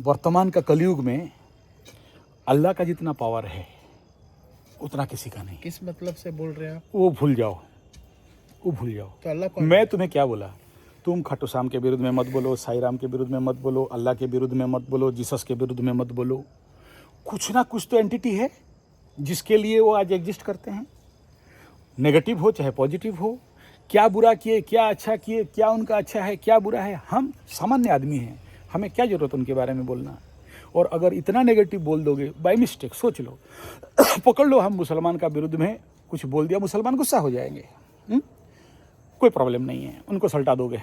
वर्तमान का कलयुग में अल्लाह का जितना पावर है उतना किसी का नहीं। किस मतलब से बोल रहे हैं आप? वो भूल जाओ, वो भूल जाओ। तो अल्लाह कौन? मैं तुम्हें क्या बोला, तुम खाटू श्याम के विरुद्ध में मत बोलो, साईं राम के विरुद्ध में मत बोलो, अल्लाह के विरुद्ध में मत बोलो, जीसस के विरुद्ध में मत बोलो। कुछ ना कुछ तो एंटिटी है जिसके लिए वो आज एग्जिस्ट करते हैं, नेगेटिव हो चाहे पॉजिटिव हो। क्या बुरा किए, क्या अच्छा किए, क्या उनका अच्छा है, क्या बुरा है, हम सामान्य आदमी हैं, हमें क्या ज़रूरत उनके बारे में बोलना। और अगर इतना नेगेटिव बोल दोगे बाय मिस्टेक, सोच लो पकड़ लो हम मुसलमान का विरुद्ध में कुछ बोल दिया, मुसलमान गुस्सा हो जाएंगे, कोई प्रॉब्लम नहीं है, उनको सल्टा दोगे।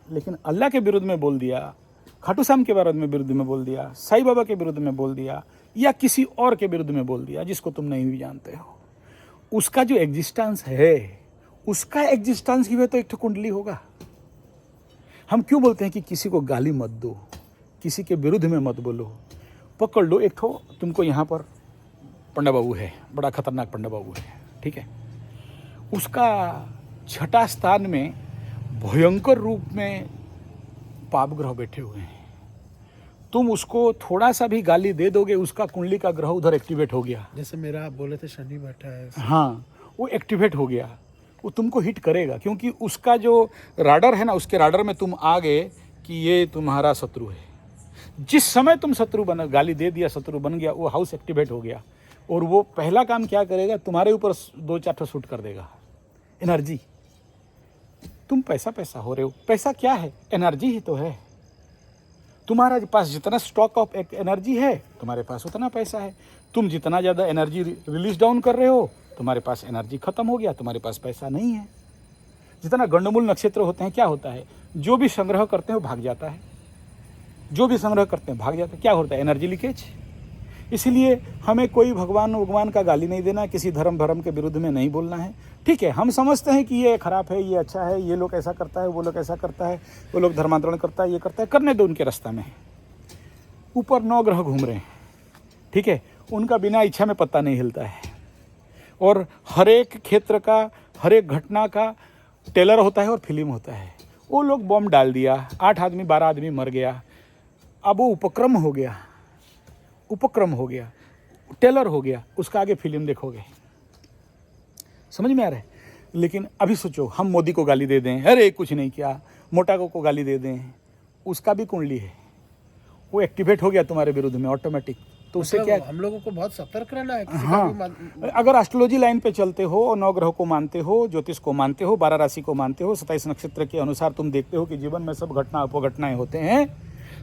लेकिन अल्लाह के विरुद्ध में बोल दिया, खाटू श्याम के बारे में विरुद्ध में बोल दिया, साईं बाबा के विरुद्ध में बोल दिया, या किसी और के विरुद्ध में बोल दिया जिसको तुम नहीं भी जानते हो, उसका जो एग्जिस्टेंस है, उसका एग्जिस्टेंस की भी तो एक ठो कुंडली होगा। हम क्यों बोलते हैं कि किसी को गाली मत दो, किसी के विरुद्ध में मत बोलो। पकड़ लो एक ठो, तुमको यहाँ पर पंडा बाबू है, बड़ा खतरनाक पंडा बाबू है, ठीक है, उसका छठा स्थान में भयंकर रूप में पाप ग्रह बैठे हुए हैं। तुम उसको थोड़ा सा भी गाली दे दोगे, उसका कुंडली का ग्रह उधर एक्टिवेट हो गया। जैसे मेरा आप बोले थे शनि बैठा है, हाँ, वो एक्टिवेट हो गया, वो तुमको हिट करेगा, क्योंकि उसका जो राडर है ना, उसके राडर में तुम आ गए कि ये तुम्हारा शत्रु है। जिस समय तुम शत्रु बना, गाली दे दिया, शत्रु बन गया, वो हाउस एक्टिवेट हो गया, और वो पहला काम क्या करेगा, तुम्हारे ऊपर 2-4 ठो शूट कर देगा। एनर्जी, तुम पैसा हो रहे हो, पैसा क्या है, एनर्जी ही तो है। तुम्हारे पास जितना स्टॉक ऑफ एनर्जी है, तुम्हारे पास उतना पैसा है। तुम जितना ज़्यादा एनर्जी रिलीज डाउन कर रहे हो, तुम्हारे पास एनर्जी खत्म हो गया, तुम्हारे पास पैसा नहीं है। जितना गंडमूल नक्षत्र होते हैं, क्या होता है, जो भी संग्रह करते हैं वो भाग जाता है, जो भी संग्रह करते हैं भाग जाता है। क्या होता है, एनर्जी लीकेज। इसलिए हमें कोई भगवान का गाली नहीं देना, किसी धर्म के विरुद्ध में नहीं बोलना है। ठीक है, हम समझते हैं कि ये खराब है, ये अच्छा है, ये लोग ऐसा करता है, वो लोग ऐसा करता है, वो लोग धर्मांतरण करता है, ये करता है, करने दो उनके रास्ता में। ऊपर 9 ग्रह घूम रहे हैं, ठीक है, उनका बिना इच्छा में पत्ता नहीं हिलता है। और हर एक क्षेत्र का, हर एक घटना का टेलर होता है और फिल्म होता है। वो लोग बम डाल दिया, 8 आदमी 12 आदमी मर गया, अब वो उपक्रम हो गया, टेलर हो गया, उसका आगे फिल्म देखोगे। समझ में आ रहा है। लेकिन अभी सोचो, हम मोदी को गाली दे दें, अरे कुछ नहीं किया, मोटा को गाली दे दें, उसका भी कुंडली है, वो एक्टिवेट हो गया तुम्हारे विरुद्ध में ऑटोमेटिक। तो उससे क्या, हम लोगों को बहुत सतर्क रहना है। हाँ, अगर एस्ट्रोलॉजी लाइन पे चलते हो और 9 ग्रह को मानते हो, ज्योतिष को मानते हो, 12 राशि को मानते हो, 27 नक्षत्र के अनुसार तुम देखते हो कि जीवन में सब घटना अपघटनाएं होते हैं,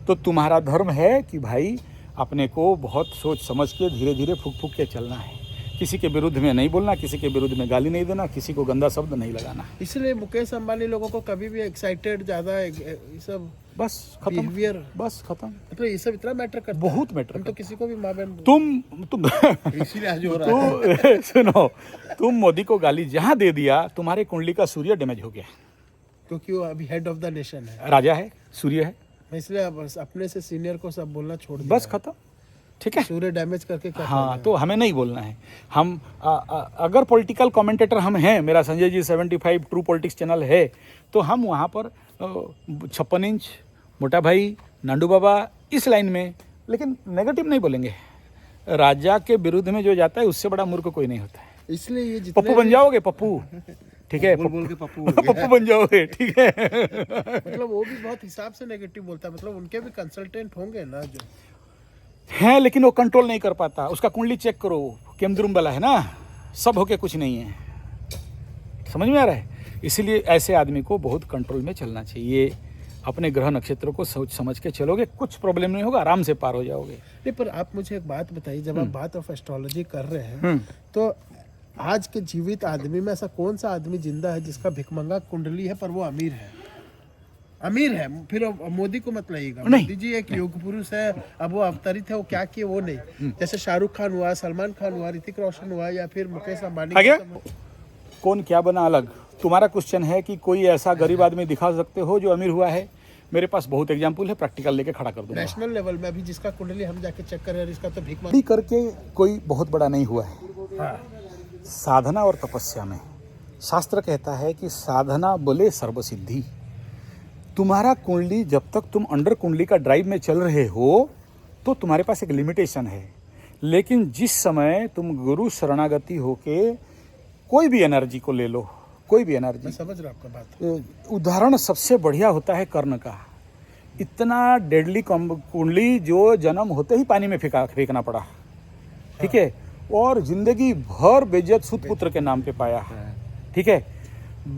तो तुम्हारा धर्म है कि भाई अपने को बहुत सोच समझ के धीरे धीरे फूक के चलना है। किसी के विरुद्ध में नहीं बोलना, किसी के विरुद्ध में गाली नहीं देना, किसी को गंदा शब्द नहीं लगाना। इसलिए मुकेश अंबानी लोगों को कभी भी एक्साइटेड ज़्यादा, ये सब बस खत्म, बिहेवियर बस खत्म। मतलब ये सब इतना मैटर करता है, बहुत मैटर। तो किसी को भी माँ बहन तुम इसीलिए आज हो रहा है। सुनो, तुम मोदी को गाली जहाँ दे दिया, तुम्हारे कुंडली का सूर्य डैमेज हो गया, क्योंकि वो अभी हेड ऑफ द नेशन है, राजा है, सूर्य है, इसलिए बस अपने से सीनियर को सब बोलना छोड़ दिया, बस खत्म। ठीक है, सूर्य डैमेज करके क्या हाँ, तो हमें नहीं बोलना है। हम अगर पॉलिटिकल कमेंटेटर हम हैं, मेरा Sanjay ji 75 true politics channel है, तो हम वहाँ पर 56 इंच, मोटा भाई, नांडू बाबा, इस लाइन में, लेकिन नेगेटिव नहीं बोलेंगे। राजा के विरुद्ध में जो जाता है उससे बड़ा मूर्ख कोई नहीं होता है। इसलिए ये पप्पू बन जाओगे, पप्पू, ठीक है, बोल के पप्पू पप्पू बन जाओगे, ठीक है। मतलब वो भी बहुत हिसाब से नेगेटिव बोलता है, मतलब उनके भी कंसल्टेंट होंगे ना जो हैं, लेकिन वो कंट्रोल नहीं कर पाता। उसका कुंडली चेक करो, केमद्रुम वाला है ना, सब होके कुछ नहीं है। समझ में आ रहा है। इसीलिए ऐसे आदमी को बहुत कंट्रोल में चलना चाहिए। अपने ग्रह नक्षत्रों को सोच समझ के चलोगे, कुछ प्रॉब्लम नहीं होगा, आराम से पार हो जाओगे। नहीं, पर आप मुझे एक बात बताइए, जब आप बात ऑफ एस्ट्रोलॉजी कर रहे हैं, तो आज के जीवित आदमी में ऐसा कौन सा आदमी जिंदा है जिसका भिखमंगा कुंडली है पर वो अमीर है? फिर मोदी को मत लाइएगा, मोदी जी एक योग पुरुष है, अब वो अवतरित है, वो क्या किए वो नहीं। जैसे शाहरुख खान हुआ, सलमान खान हुआ, ऋतिक रोशन हुआ, या फिर मुकेश अंबानी, कौन क्या बना अलग। तुम्हारा क्वेश्चन है कि कोई ऐसा गरीब आदमी दिखा सकते हो जो अमीर हुआ है? मेरे पास बहुत एग्जाम्पल है, प्रैक्टिकल लेके खड़ा कर दूंगा। नेशनल लेवल में अभी जिसका कुंडली हम जाके चेक कर रहे हैं, इसका तो भीख करके कोई बहुत बड़ा नहीं हुआ है। हाँ। साधना और तपस्या में शास्त्र कहता है कि साधना बोले सर्वसिद्धि, तुम्हारा कुंडली जब तक तुम अंडर कुंडली का ड्राइव में चल रहे हो तो तुम्हारे पास एक लिमिटेशन है, लेकिन जिस समय तुम गुरु शरणागति होके कोई भी एनर्जी को ले लो, कोई भी एनर्जी, मैं समझ रहा हूँ आपका बात। उदाहरण सबसे बढ़िया होता है कर्ण का। इतना डेडली कुंडली जो जन्म होते ही पानी में फेंकना पड़ा, ठीक है, और जिंदगी भर बेइज्जत सुत पुत्र के नाम पे पाया, ठीक है।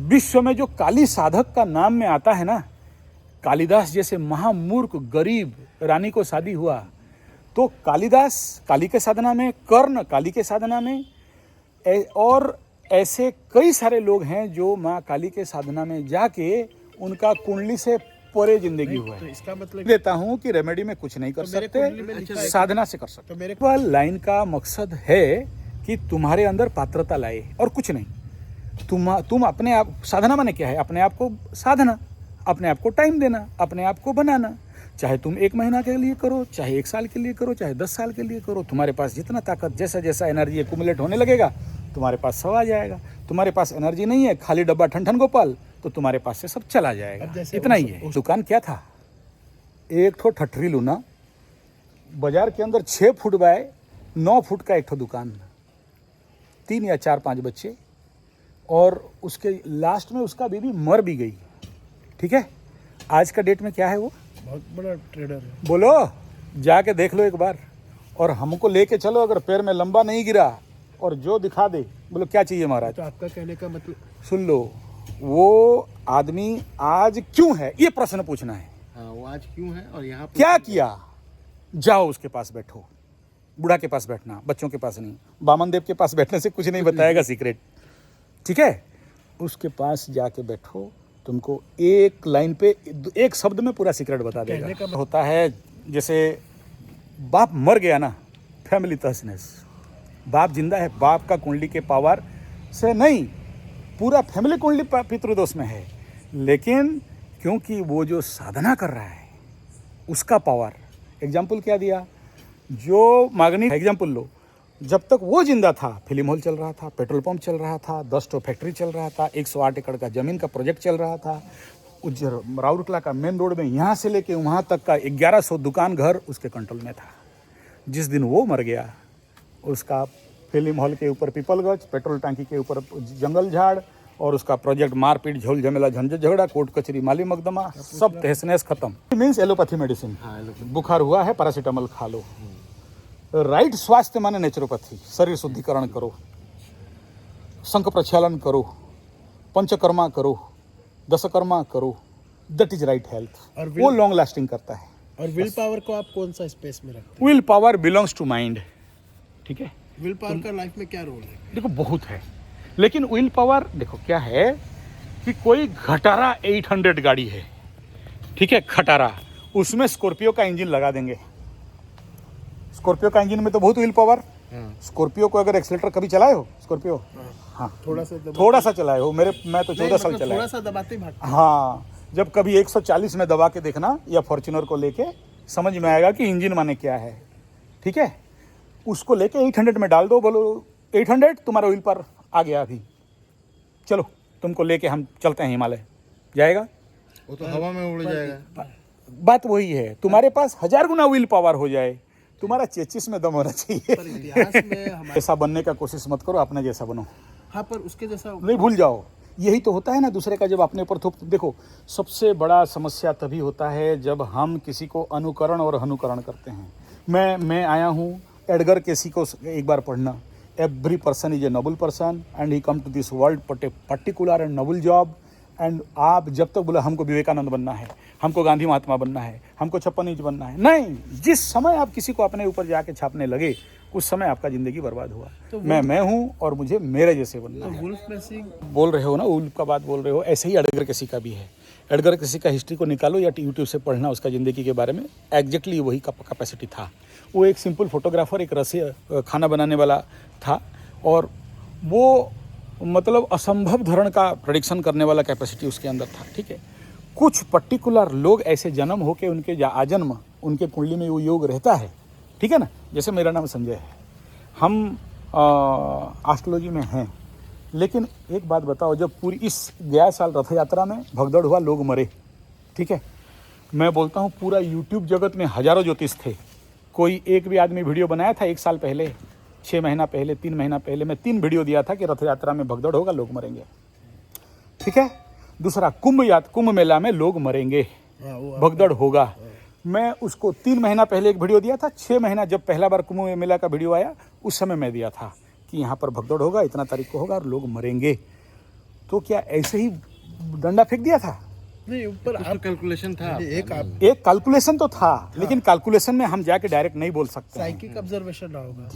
विश्व में जो काली साधक का नाम में आता है ना, कालिदास जैसे महामूर्ख गरीब रानी को शादी हुआ, तो कालिदास काली के साधना में, कर्ण काली के साधना में, और ऐसे कई सारे लोग हैं जो माँ काली के साधना में जाके उनका कुंडली से परे जिंदगी हुआ तो है। इसका मतलब देता हूँ कि रेमेडी में कुछ नहीं कर तो मेरे कुंडली में लिखा सकते, है साधना से कर सकते। तो मेरे वह लाइन का मकसद है कि तुम्हारे अंदर पात्रता लाए और कुछ नहीं। तुम अपने आप, साधना माने क्या है? अपने आप को साधना, अपने आप को टाइम देना, अपने आप को बनाना। चाहे तुम 1 महीना के लिए करो, चाहे 1 साल के लिए करो, चाहे 10 साल के लिए करो, तुम्हारे पास जितना ताकत, जैसा जैसा एनर्जी एक्यूमुलेट होने लगेगा तुम्हारे पास सब आ जाएगा। तुम्हारे पास एनर्जी नहीं है, खाली डब्बा ठन गोपाल, तो तुम्हारे पास से सब चला जाएगा। इतना ही है। दुकान क्या था? एक ठो ठठरी लूना, बाजार के अंदर 6 फुट बाय 9 फुट का एक ठो दुकान, 3 या 4-5 बच्चे, और उसके लास्ट में उसका बीवी मर भी गई, ठीक है। आज का डेट में क्या है वो? बहुत बड़ा ट्रेडर है। बोलो, जाके देख लो एक बार, और हमको लेके चलो, अगर पैर में लंबा नहीं गिरा और जो दिखा दे, बोलो क्या चाहिए महाराज। तो आपका कहने का मतलब, सुन लो, वो आदमी आज क्यों है, ये प्रश्न पूछना है। हाँ, वो आज क्यों है और यहाँ क्या किया? जाओ उसके पास बैठो, बूढ़ा के पास बैठना, बच्चों के पास नहीं। बामन देव के पास बैठने से कुछ नहीं बताएगा सीक्रेट, ठीक है। उसके पास जाके बैठो, तुमको एक लाइन पे, एक शब्द में पूरा सीक्रेट बता देगा। होता है जैसे बाप मर गया ना, फैमिली तहस-नहस। बाप जिंदा है, बाप का कुंडली के पावर से नहीं, पूरा फैमिली कुंडली पितृदोष में है, लेकिन क्योंकि वो जो साधना कर रहा है उसका पावर। एग्जाम्पल क्या दिया? जो मागनी एग्जाम्पल लो, जब तक वो जिंदा था, फिल्म हॉल चल रहा था, पेट्रोल पंप चल रहा था, 10 ठो फैक्ट्री चल रहा था, 108 एकड़ का जमीन का प्रोजेक्ट चल रहा था, राउरकेला का मेन रोड में यहाँ से लेके वहाँ तक का 1100 दुकान घर उसके कंट्रोल में था। जिस दिन वो मर गया, उसका फिल्म हॉल के ऊपर पीपलगंज, पेट्रोल टंकी के ऊपर जंगल झाड़, और उसका प्रोजेक्ट मारपीट, झोल झमेला, झंझट झगड़ा, कोर्ट कचहरी, माली मकदमा, सब तहस नहस खत्म। Means allopathy medicine. बुखार हुआ है, पैरासीटामोल खा लो। राइट स्वास्थ्य माने नेचुरोपैथी, शरीर शुद्धिकरण करो, शंख प्रक्षालन करो, पंचकर्मा करो, दशकर्मा करो, दैट इज राइट हेल्थ। और वो लॉन्ग लास्टिंग करता है। और विल पावर को आप कौन सा स्पेस में रखते will power belongs to mind, ठीक है। हैं? विल पावर का लाइफ में क्या रोल है? देखो बहुत है, लेकिन विल पावर देखो क्या है कि कोई खटारा 800 गाड़ी है, ठीक है, खटारा, उसमें स्कॉर्पियो का इंजन लगा देंगे। स्कॉर्पियो का इंजन में तो बहुत विल पावर। स्कॉर्पियो को अगर एक्सीलेटर कभी चलाए हो? स्कॉर्पियो, हाँ, थोड़ा सा चलाए हो। मैं तो 14 साल चलाया। थोड़ा सा दबाते ही भागते। हाँ, जब कभी 140 में दबा के देखना, या फॉर्च्यूनर को लेके, समझ में आएगा कि इंजन माने क्या है, ठीक है। उसको लेके 800 में डाल दो, बोलो 800 तुम्हारा व्हील पर आ गया, अभी चलो तुमको लेके हम चलते हैं हिमालय, जाएगा? वो तो हवा में उड़ जाएगा। बात वही है, तुम्हारे पास 1000 गुना व्हील पावर हो जाए, तुम्हारा चेचिस में दम होना चाहिए। पर इतिहास में हमारे, ऐसा बनने का कोशिश मत करो, अपने जैसा बनो। हाँ, पर उसके जैसा नहीं, भूल जाओ। यही तो होता है ना, दूसरे का जब अपने ऊपर थोप। देखो, सबसे बड़ा समस्या तभी होता है जब हम किसी को अनुकरण और अनुकरण करते हैं। मैं आया हूँ, एडगर केसी को एक बार पढ़ना। Every person is a noble person and he come to this world for a particular and noble job. And आप जब तक बोला हमको विवेकानंद बनना है, हमको गांधी महात्मा बनना है, हमको 56 इंच बनना है, नहीं, जिस समय आप किसी को अपने ऊपर जाके छापने लगे, उस समय आपका जिंदगी बर्बाद हुआ। तो मैं हूँ और मुझे मेरे जैसे बनना है। वुल्फ मैसिंग बोल रहे हो ना, वुल्फ का बात बोल रहे हो, ऐसे ही एडगर केसी का भी है। एडगर केसी का हिस्ट्री को निकालो या यूट्यूब से पढ़ना उसका ज़िंदगी के बारे में, एग्जैक्टली वही का कैपेसिटी था। वो एक सिंपल फोटोग्राफर, एक रसिया खाना बनाने वाला था, और वो मतलब असंभव धरण का प्रेडिक्शन करने वाला कैपेसिटी उसके अंदर था, ठीक है। कुछ पर्टिकुलर लोग ऐसे जन्म होके उनके आजन्म उनके कुंडली में वो योग रहता है, ठीक है ना। जैसे मेरा नाम संजय है, हम एस्ट्रोलॉजी में हैं, लेकिन एक बात बताओ, जब पूरी इस गया साल रथ यात्रा में भगदड़ हुआ, लोग मरे, ठीक है, मैं बोलता हूँ पूरा यूट्यूब जगत में हजारों ज्योतिष थे, कोई एक भी आदमी वीडियो बनाया था 1 साल पहले, 6 महीना पहले, 3 महीना पहले मैं 3 वीडियो दिया था कि रथ यात्रा में भगदड़ होगा, लोग मरेंगे। ठीक है, दूसरा कुंभ मेला में लोग मरेंगे, भगदड़ होगा, मैं उसको 3 महीना पहले एक वीडियो दिया था। 6 महीना जब पहला बार कुंभ मेला का वीडियो आया उस समय मैं दिया था कि यहाँ पर भगदड़ होगा, इतना तारीख को होगा और लोग मरेंगे। तो क्या ऐसे ही डंडा फेंक दिया था? नहीं, ऊपर आप कैलकुलेशन था, एक कैलकुलेशन तो था, लेकिन कैलकुलेशन में हम जाके डायरेक्ट नहीं बोल सकते। साइकिक ऑब्जर्वेशन ना होगा,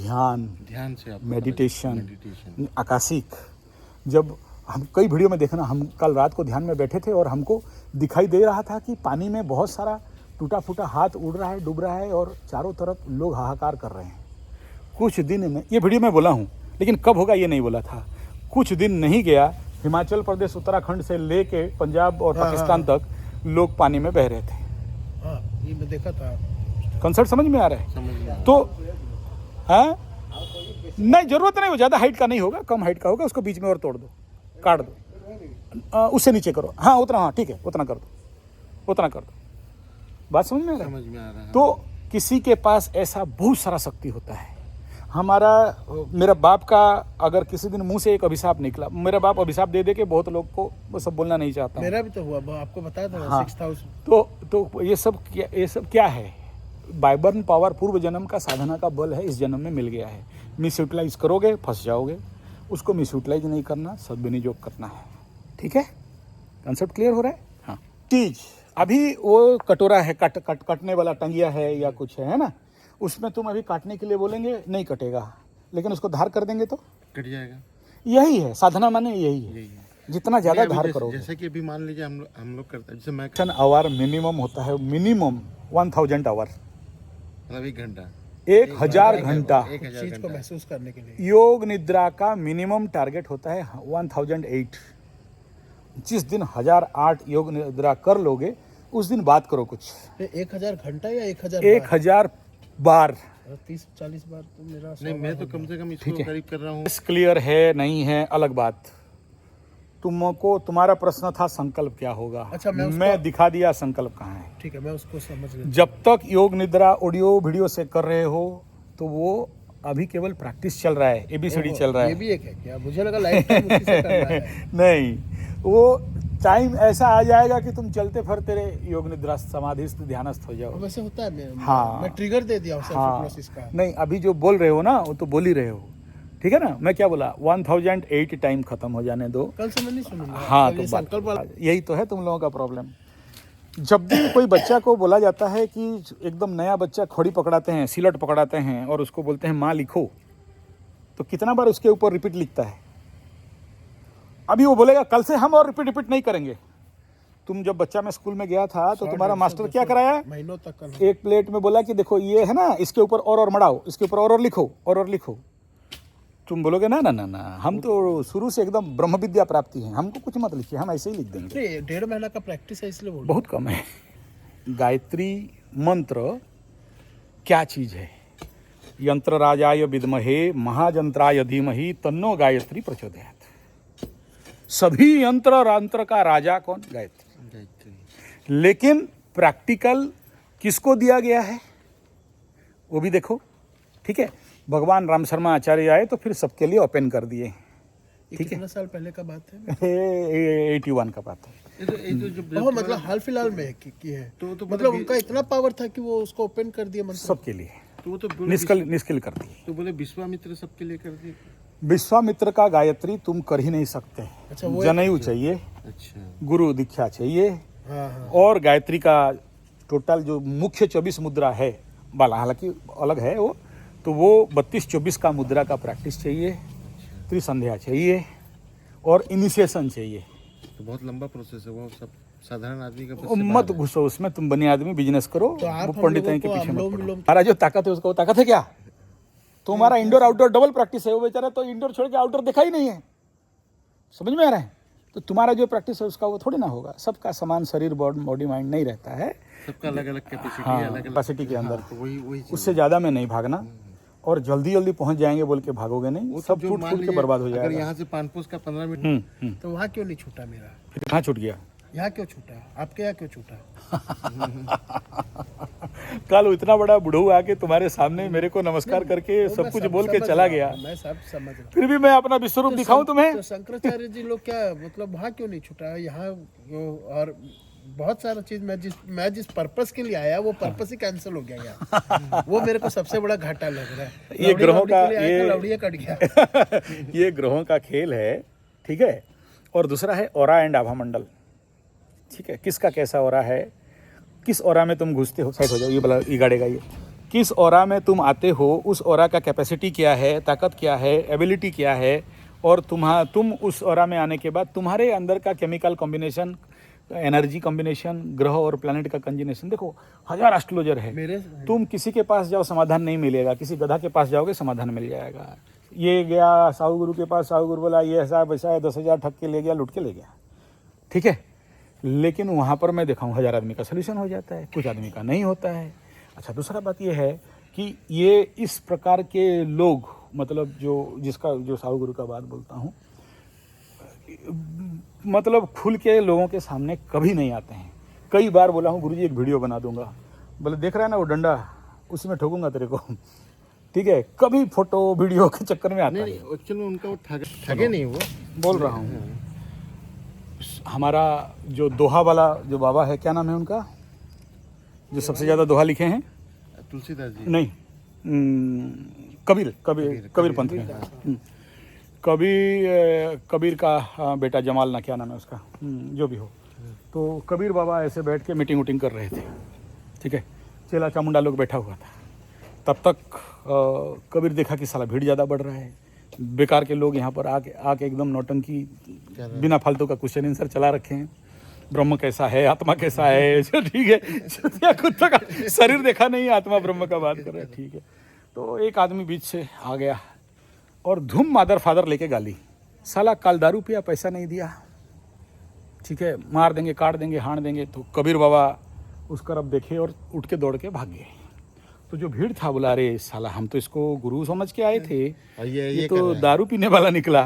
ध्यान से आप मेडिटेशन, आकाशिक। जब हम कई वीडियो में देखना, हम कल रात को ध्यान में बैठे थे और हमको दिखाई दे रहा था कि पानी में बहुत सारा टूटा फूटा हाथ उड़ रहा है, डूब रहा है और चारों तरफ लोग हाहाकार कर रहे हैं। कुछ दिन में, ये वीडियो में बोला हूँ लेकिन कब होगा ये नहीं बोला था, कुछ दिन नहीं गया, हिमाचल प्रदेश उत्तराखंड से लेके पंजाब और पाकिस्तान तक लोग पानी में बह रहे थे। ये मैं देखा था। कंसेप्ट समझ में आ रहा है? समझ में। तो हाँ, नहीं जरूरत नहीं, वो ज़्यादा हाइट का नहीं होगा, कम हाइट का होगा, उसको बीच में और तोड़ दो, काट दो, उससे नीचे करो, हाँ उतना, हाँ ठीक है, उतना कर दो, उतना कर दो। बात समझ में आ रहा है? समझ में आ रहा है। तो किसी के पास ऐसा बहुत सारा शक्ति होता है। मेरा बाप का अगर किसी दिन मुंह से एक अभिशाप निकला, मेरा बाप अभिशाप दे दे के बहुत लोग को वो सब बोलना नहीं चाहता। मेरा भी तो हुआ, आपको बताया था। हाँ, 6000। तो ये सब क्या है? बाइबर्न पावर पूर्व जन्म का साधना का बल है, इस जन्म में मिल गया है। मिस यूटिलाइज करोगे फंस जाओगे, उसको मिस यूटिलाइज नहीं करना, सदविनियोग करना है। ठीक है, कंसेप्ट क्लियर हो रहा है? हाँ, चीज अभी वो कटोरा है, कटने वाला टंगिया है या कुछ है ना, उसमें तुम अभी काटने के लिए बोलेंगे नहीं कटेगा, लेकिन उसको धार कर देंगे तो कट जाएगा। यही है साधना, माने यही है, जितना ज्यादा धार करोगे। जैसे कि अभी मान लीजिए हम लोग करते हैं, जैसे मैं आवर मिनिमम होता है, मिनिमम 1000 आवर, मतलब 1 घंटा, 1000 घंटा चीज को महसूस करने के लिए। योग निद्रा का मिनिमम टारगेट होता है 1008। जिस दिन 1008 योग निद्रा कर लोगे उस दिन बात करो कुछ। 1000 घंटा या 1000 बार, 30-40 बार तो मेरा नहीं, मैं तो कम से कम इसको करीब कर रहा हूँ। क्लियर है नहीं है अलग बात। तुमको तुम्हारा प्रश्न था संकल्प क्या होगा। अच्छा, मैं दिखा दिया संकल्प कहाँ है। ठीक है, मैं उसको समझ गया। जब तक योग निद्रा ऑडियो वीडियो से कर रहे हो तो वो अभी केवल प्रैक्टिस चल रहा है, एबीसीडी चल रहा है। ये भी एक है क्या? मुझे लगा लाइफ टाइम उसी से करना है। नहीं, वो टाइम ऐसा आ जाएगा कि तुम चलते फिरते योग निद्रा समाधिस्थ ध्यानस्थ हो जाओ। वैसे होता है। हाँ, मैं ट्रिगर दे दिया हूँ सेल्फ हाँ, हिप्नोसिस का। नहीं अभी जो बोल रहे हो ना वो तो बोल ही रहे हो, ठीक है ना। मैं क्या बोला, 1008 टाइम खत्म हो जाने दो। कल से मैं नहीं सुनूंगा। हाँ, तो संकल्प यही तो है तुम लोगों का प्रॉब्लम। जब भी कोई बच्चा को बोला जाता है कि एकदम नया बच्चा खड़ी पकड़ाते हैं, सिलट पकड़ाते हैं और उसको बोलते हैं माँ लिखो, तो कितना बार उसके ऊपर रिपीट लिखता है। अभी वो बोलेगा कल से हम और रिपीट नहीं करेंगे। तुम जब बच्चा में स्कूल में गया था तो तुम्हारा मास्टर क्या कराया, महीनों तक एक प्लेट में बोला कि देखो ये है ना, इसके ऊपर और मड़ाओ, इसके ऊपर और लिखो, और लिखो। तुम बोलोगे ना ना ना ना, हम तो शुरू से एकदम ब्रह्म विद्या प्राप्ति है, हमको कुछ मत लिखिए, हम ऐसे ही लिख देंगे। 1.5 महीना का प्रैक्टिस है इसलिए बोल। बहुत कम है। गायत्री मंत्र क्या चीज है? यंत्र राजाय विद्महे महाजंत्राय धीमहि तन्नो गायत्री प्रचोदयात्। सभी यंत्र का राजा कौन? गायत्री। लेकिन प्रैक्टिकल किसको दिया गया है वो भी देखो, ठीक है। भगवान राम शर्मा आचार्य आए तो फिर सबके लिए ओपन कर दिए, ठीक है। कितने साल पहले का बात है? 81 का बात है। तो मतलब हाल फिलहाल में की है तो मतलब उनका इतना पावर था कि वो उसको ओपन कर दिया मंत्र सबके लिए, तो वो तो निष्किल कर दिए। तो बोले विश्वामित्र सबके लिए कर दिए। विश्वामित्र का गायत्री तुम कर ही नहीं सकते। अच्छा, वो जनेऊ चाहिए, अच्छा, गुरु दीक्षा चाहिए। हाँ। और गायत्री का टोटल जो मुख्य 24 मुद्रा है, बाला हालांकि अलग है वो, तो वो 32-24 का मुद्रा का प्रैक्टिस चाहिए, त्रिसंध्या चाहिए और इनिशिएशन चाहिए। तो बहुत लंबा प्रोसेस है, वो सब साधारण आदमी का बस मत घुसो उसमें, तुम बने आदमी बिजनेस करो, तो आप वो पंडित हम के लोगों को पीछे मत अनुलोम पड़ो। विलोम- हमारा जो ताकत है उसको ताकत है क्या? तुम्हारा इंडोर आउटडोर डबल प्रैक्टिस है, वो बेचारा तो इंडोर छोड़ के आउटडोर देखा ही नहीं है। समझ में आ रहा है? तो तुम्हारा जो प्रैक्टिस है उसका वो थोड़ी ना होगा। सबका समान शरीर बॉडी माइंड नहीं रहता है, सबका अलग अलग कैपेसिटी हाँ, है, अलग अलग कैपेसिटी के अंदर। तो वही उससे ज़्यादा में नहीं भागना, और जल्दी पहुंच जाएंगे बोल के भागोगे नहीं, वो सब जो मान फूट के लीजिए बर्बाद हो अगर जाएगा। यहाँ से पानपोस का 15 मिनट तो वहाँ क्यों नहीं छूटा मेरा? फिर कहाँ छूट गया? यहाँ क्यों छूटा, आपके यहाँ क्यों छूटा? कल वो इतना बड़ा बुढ़ऊ आके तुम्हारे सामने मेरे को नमस्कार करके वो सब मैं कुछ सब बोल के समझ चला रहा गया, हूँ, मैं सब समझ रहा हूँ। फिर भी मैं अपना विश्वरूप दिखाऊं तुम्हें? तो शंकराचार्य जी लोग क्या मतलब वहाँ क्यों नहीं छूटा यहाँ? और बहुत सारा चीज मैं जिस पर्पस के लिए आया वो पर्पस ही कैंसिल हो गया यार। वो मेरे को सबसे बड़ा घाटा लग रहा है। ये ग्रहों का लौड़िया कट गया। ये ग्रहों का खेल है, ठीक है। और दूसरा है ऑरा एंड आभा मंडल, ठीक है। किसका कैसा ऑरा है, किस ऑरा में तुम घुसते हो, साइड हो जाओ, ये वाला ये गाड़ेगा, ये किस ऑरा में तुम आते हो, उस ऑरा का कैपेसिटी क्या है, ताकत क्या है, एबिलिटी क्या है, और तुम उस ऑरा में आने के बाद तुम्हारे अंदर का केमिकल कॉम्बिनेशन, एनर्जी कॉम्बिनेशन, ग्रह और प्लैनेट का कंजिनेशन, देखो 1000 एस्ट्रोलॉजर है। तुम किसी के पास जाओ समाधान नहीं मिलेगा, किसी गधा के पास जाओगे समाधान मिल जाएगा। ये गया साहू गुरु के पास, साहू गुरु बोला ये ऐसा वैसा है, 10,000 ठग के ले गया, लूट के ले गया, ठीक है। लेकिन वहाँ पर मैं देखा हूँ 1000 आदमी का सोल्यूशन हो जाता है, कुछ आदमी का नहीं होता है। अच्छा, दूसरा बात ये है कि ये इस प्रकार के लोग, मतलब जो साहू गुरु का बात बोलता हूँ, मतलब खुल के लोगों के सामने कभी नहीं आते हैं। कई बार बोला हूँ गुरुजी एक वीडियो बना दूंगा, बोले देख रहा है ना वो डंडा, उसमें ठोकूंगा तेरे को, ठीक है। कभी फोटो वीडियो के चक्कर में आता नहीं है। एक्चुअली उनका वो ठगे नहीं, वो बोल रहा हूँ हमारा जो दोहा वाला जो बाबा है, क्या नाम है उनका, जो सबसे ज़्यादा दोहा लिखे हैं? तुलसीदास जी नहीं, कबीर पंथ में। कबीर का बेटा जमाल ना, क्या नाम है उसका, जो भी हो। तो कबीर बाबा ऐसे बैठ के मीटिंग वूटिंग कर रहे थे, ठीक है। चेला चामुंडा लोग बैठा हुआ था। तब तक कबीर देखा कि साला भीड़ ज़्यादा बढ़ रहा है, बेकार के लोग यहाँ पर आके एकदम नौटंकी, बिना फालतू का क्वेश्चन आंसर चला रखे हैं। ब्रह्म कैसा है, आत्मा कैसा है, ठीक है। कुत्ता का शरीर देखा नहीं, आत्मा ब्रह्म का बात कर रहे हैं, ठीक है। तो एक आदमी बीच से आ गया और धूम मादर फादर लेके गाली, साला कल दारू पिया, पैसा नहीं दिया, ठीक है, मार देंगे, काट देंगे, हाण देंगे। तो कबीर बाबा उस तरफ देखे और उठ के दौड़ के भाग गए। तो जो भीड़ था बोला, अरे साला हम तो इसको गुरु समझ के आए थे, ये तो दारू पीने वाला निकला,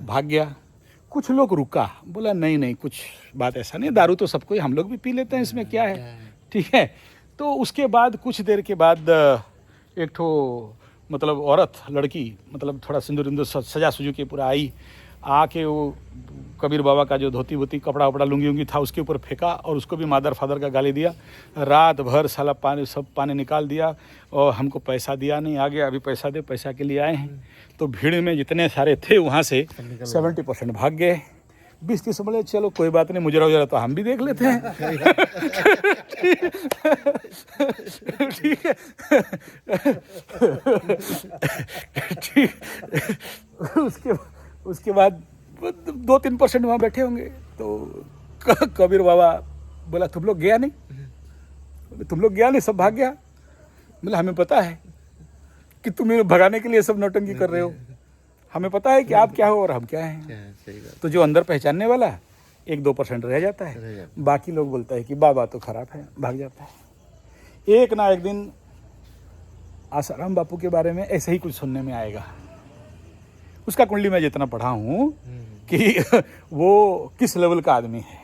भाग गया। कुछ लोग रुका, बोला नहीं कुछ बात ऐसा नहीं, दारू तो सबको ही, हम लोग भी पी लेते हैं, इसमें क्या है, ठीक है। तो उसके बाद कुछ देर के बाद एक ठो मतलब औरत, लड़की, मतलब थोड़ा सिंदूर सजा सुजू के पूरा आई, आके वो कबीर बाबा का जो धोती वोती कपड़ा वपड़ा लुंगी उंगी था उसके ऊपर फेंका और उसको भी मादर फादर का गाली दिया। रात भर साला पानी निकाल दिया और हमको पैसा दिया नहीं, आ गया अभी पैसा दे, पैसा के लिए आए हैं। तो भीड़ में जितने सारे थे वहाँ से 70% भाग गए। 20-30 बोले चलो कोई बात नहीं, मुजरा उजरा तो हम भी देख लेते हैं। ठीक है, ठीक। उसके बाद 2-3% वहाँ बैठे होंगे। तो कबीर बाबा बोला तुम लोग गया नहीं, तुम लोग गया नहीं, सब भाग गया। बोला हमें पता है कि तुम इन्हें भगाने के लिए सब नौटंकी कर रहे हो, हमें पता है कि आप क्या हो और हम क्या हैं। तो जो अंदर पहचानने वाला 1-2% रह जाता है, बाकी लोग बोलता है कि बाबा तो खराब है, भाग जाता है। एक ना एक दिन आसाराम बापू के बारे में ऐसे ही कुछ सुनने में आएगा। उसका कुंडली में जितना पढ़ा हूँ कि वो किस लेवल का आदमी है,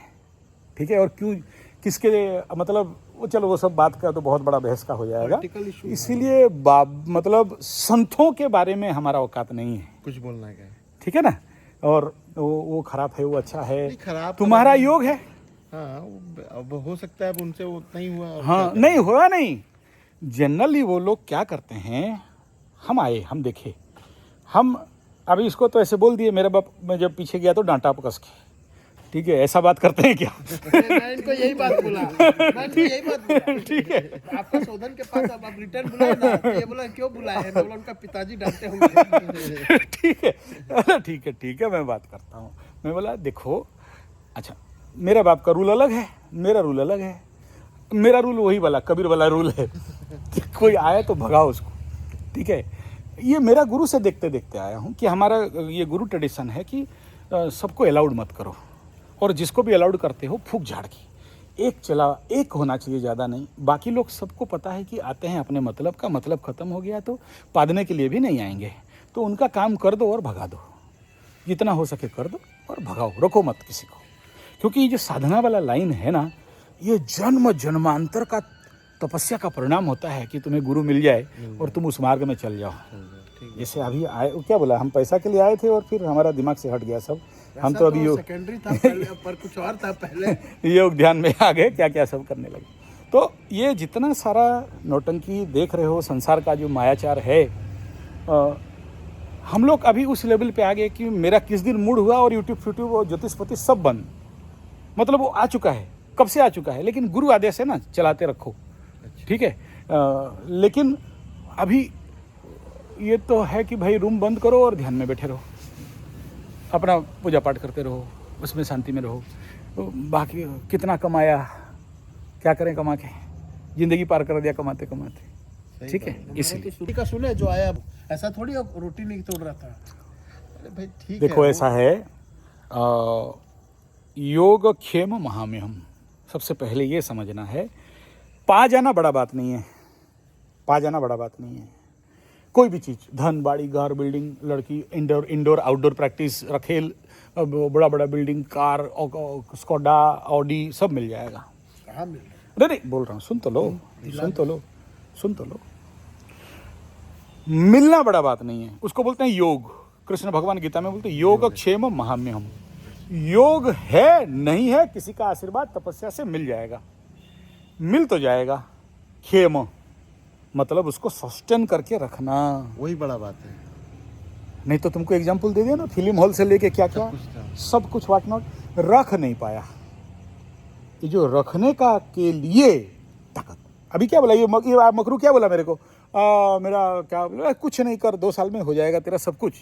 ठीक है, और क्यों, किसके, मतलब वो चलो वो सब बात का तो बहुत बड़ा बहस का हो जाएगा। इसीलिए मतलब संतों के बारे में हमारा औकात नहीं है कुछ बोलना है, ठीक है ना। और वो खराब है, वो अच्छा है, खराब तुम्हारा योग है। हाँ, अब हो सकता है अब उनसे उतना ही हुआ। हाँ, नहीं हुआ नहीं। जनरली वो लोग क्या करते हैं, हम आए, हम देखे, हम अभी इसको तो ऐसे बोल दिए, मेरा बाप मैं जब पीछे गया तो डांटा कस के, ठीक है, ऐसा बात करते हैं क्या? मैं इनको यही बात बोला, ठीक है। आपका शोधन के पास अब आप रिटर्न बुलाए ना, तो ये बोला क्यों बुलाए हैं, बोला उनका पिताजी डांटते होंगे। ठीक है, ठीक है, मैं बात करता हूँ। मैं बोला देखो, अच्छा मेरा बाप का रूल अलग है, मेरा रूल अलग है। मेरा रूल वही वाला कबीर वाला रूल है कि कोई आए तो भगाओ उसको, ठीक है। ये मेरा गुरु से देखते देखते आया हूँ कि हमारा ये गुरु ट्रेडिशन है कि सबको अलाउड मत करो, और जिसको भी अलाउड करते हो फूक झाड़ की, एक चला, एक होना चाहिए, ज़्यादा नहीं। बाकी लोग सबको पता है कि आते हैं अपने मतलब का, मतलब ख़त्म हो गया तो पादने के लिए भी नहीं आएंगे, तो उनका काम कर दो और भगा दो, जितना हो सके कर दो और भगाओ, रोको मत किसी को। क्योंकि ये जो साधना वाला लाइन है ना, ये जन्म जन्मांतर का तपस्या का परिणाम होता है कि तुम्हें गुरु मिल जाए और तुम उस मार्ग में चल जाओ। ठीक जैसे अभी आए, क्या बोला, हम पैसा के लिए आए थे और फिर हमारा दिमाग से हट गया सब। हम तो अभी योग सेकेंडरी था पहले, पर कुछ और था पहले। योग ध्यान में आ गए, क्या क्या सब करने लगे। तो ये जितना सारा नौटंकी देख रहे हो, संसार का जो मायाचार है, हम लोग अभी उस लेवल पे आ गए कि मेरा किस दिन मूड हुआ और यूट्यूब फ्यूट्यूब और ज्योतिषपति सब बंद। मतलब वो आ चुका है, कब से आ चुका है, लेकिन गुरु आदेश है ना, चलाते रखो, ठीक है। लेकिन अभी ये तो है कि भाई रूम बंद करो और ध्यान में बैठे रहो, अपना पूजा पाठ करते रहो, उसमें शांति में रहो। बाकी कितना कमाया, क्या करें कमा के, जिंदगी पार कर दिया कमाते कमाते, ठीक है। इसलिए का सुने जो आया, ऐसा थोड़ी रोटी नहीं तोड़ रहा था। अरे भाई ठीक है, देखो ऐसा है, योग क्षेम महाम्यहम, सबसे पहले ये समझना है, पा जाना बड़ा बात नहीं है, पा जाना बड़ा बात नहीं है। कोई भी चीज़, धन, बाड़ी, घर, बिल्डिंग, लड़की, इंडोर आउटडोर प्रैक्टिस, रखेल, बड़ा बड़ा बिल्डिंग, कार, स्कोडा, ऑडी, सब मिल जाएगा। कहाँ मिल रहा है? नहीं बोल रहा हूँ, सुन तो लो। मिलना बड़ा बात नहीं है, उसको बोलते हैं योग। कृष्ण भगवान गीता में बोलते हैं योग क्षेम महाम्यहम। योग है नहीं है, किसी का आशीर्वाद तपस्या से मिल जाएगा, मिल तो जाएगा। क्षेम मतलब उसको सस्टेन करके रखना, वही बड़ा बात है। नहीं तो तुमको एग्जाम्पल दे दिया ना, फिल्म हॉल से लेके क्या क्या सब कुछ वाट नॉट, रख नहीं पाया। ये जो रखने का के लिए ताकत, अभी क्या बोला ये मकरू, क्या बोला मेरे को, मेरा क्या बोला, कुछ नहीं कर, 2 साल में हो जाएगा तेरा सब कुछ,